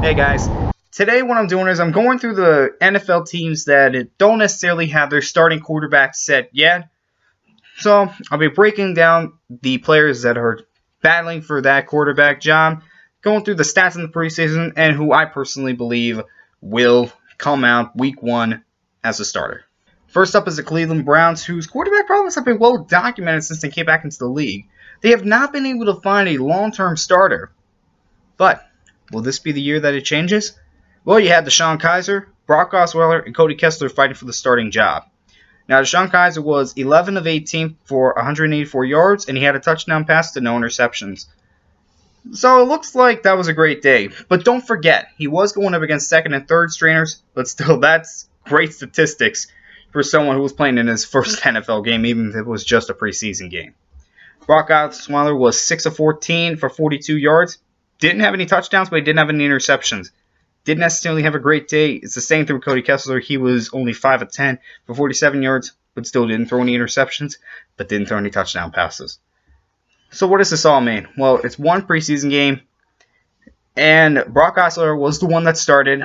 Hey guys, today what I'm doing is I'm going through the NFL teams that don't necessarily have their starting quarterback set yet. So I'll be breaking down the players that are battling for that quarterback job, going through the stats in the preseason, and who I personally believe will come out week 1 as a starter. First up is the Cleveland Browns, whose quarterback problems have been well documented since they came back into the league. They have not been able to find a long-term starter. But will this be the year that it changes? Well, you had Deshaun Kaiser, Brock Osweiler, and Cody Kessler fighting for the starting job. Now, Deshaun Kaiser was 11 of 18 for 184 yards, and he had a touchdown pass to no interceptions. So it looks like that was a great day. But don't forget, he was going up against second and third stringers, but still, that's great statistics for someone who was playing in his first NFL game, even if it was just a preseason game. Brock Osweiler was 6 of 14 for 42 yards. Didn't have any touchdowns, but he didn't have any interceptions. Didn't necessarily have a great day. It's the same thing with Cody Kessler. He was only 5 of 10 for 47 yards, but still didn't throw any interceptions, but didn't throw any touchdown passes. So what does this all mean? Well, it's one preseason game, and Brock Osweiler was the one that started.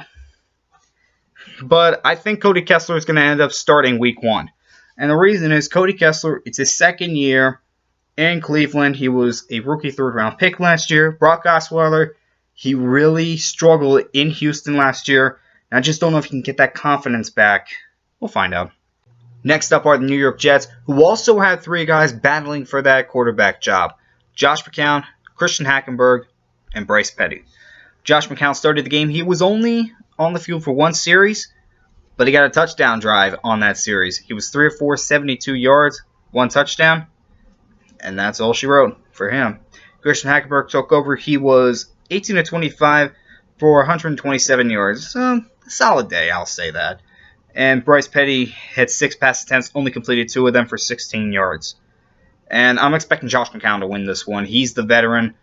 But I think Cody Kessler is going to end up starting week 1. And the reason is Cody Kessler, it's his second year in Cleveland. He was a rookie third-round pick last year. Brock Osweiler, he really struggled in Houston last year. And I just don't know if he can get that confidence back. We'll find out. Next up are the New York Jets, who also had 3 guys battling for that quarterback job. Josh McCown, Christian Hackenberg, and Bryce Petty. Josh McCown started the game. He was only on the field for 1 series, but he got a touchdown drive on that series. He was 3 of 4, 72 yards, 1 touchdown. And that's all she wrote for him. Christian Hackenberg took over. He was 18 of 25 for 127 yards. A solid day, I'll say that. And Bryce Petty had 6 pass attempts, only completed 2 of them for 16 yards. And I'm expecting Josh McCown to win this one. He's the veteran.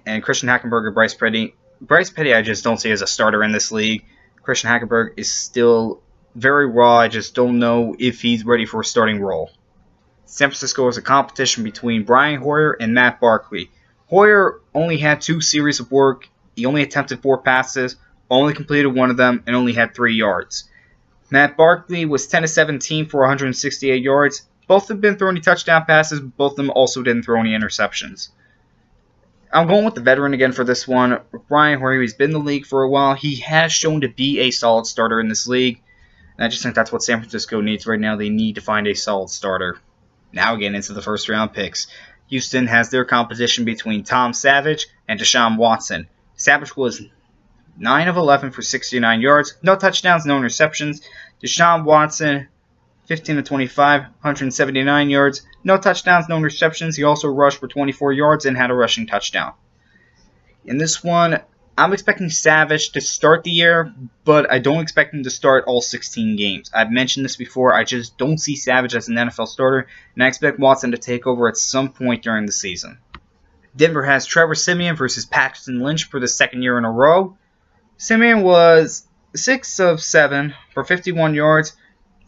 And Christian Hackenberg and Bryce Petty I just don't see as a starter in this league. Christian Hackenberg is still very raw. I just don't know if he's ready for a starting role. San Francisco is a competition between Brian Hoyer and Matt Barkley. Hoyer only had 2 series of work. He only attempted 4 passes, only completed 1 of them, and only had 3 yards. Matt Barkley was 10 of 17 for 168 yards. Both have been throwing touchdown passes, but both of them also didn't throw any interceptions. I'm going with the veteran again for this one. Brian Hoyer, he's been in the league for a while. He has shown to be a solid starter in this league. And I just think that's what San Francisco needs right now. They need to find a solid starter. Now again into the first round picks. Houston has their competition between Tom Savage and Deshaun Watson. Savage was 9 of 11 for 69 yards. No touchdowns, no interceptions. Deshaun Watson, 15 of 25, 179 yards. No touchdowns, no interceptions. He also rushed for 24 yards and had a rushing touchdown. In this one, I'm expecting Savage to start the year, but I don't expect him to start all 16 games. I've mentioned this before. I just don't see Savage as an NFL starter, and I expect Watson to take over at some point during the season. Denver has Trevor Siemian versus Paxton Lynch for the 2nd year in a row. Siemian was 6 of 7 for 51 yards.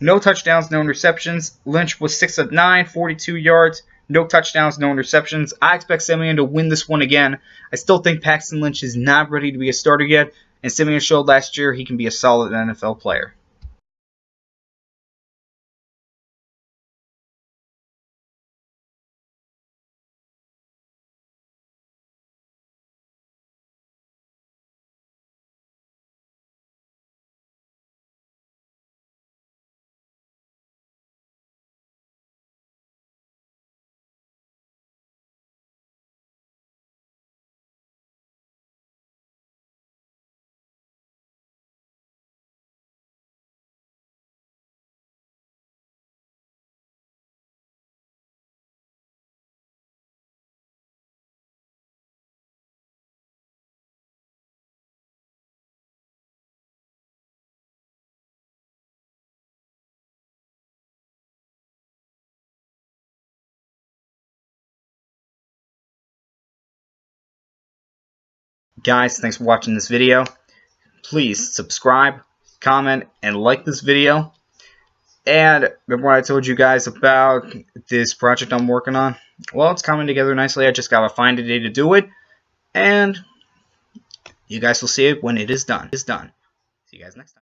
No touchdowns, no interceptions. Lynch was 6 of 9, 42 yards. No touchdowns, no interceptions. I expect Siemian to win this one again. I still think Paxton Lynch is not ready to be a starter yet, and Siemian showed last year he can be a solid NFL player. Guys, thanks for watching this video. Please subscribe, comment, and like this video. And remember what I told you guys about this project I'm working on? Well, it's coming together nicely. I just gotta find a day to do it. And You guys will see it when it is done. See you guys next time.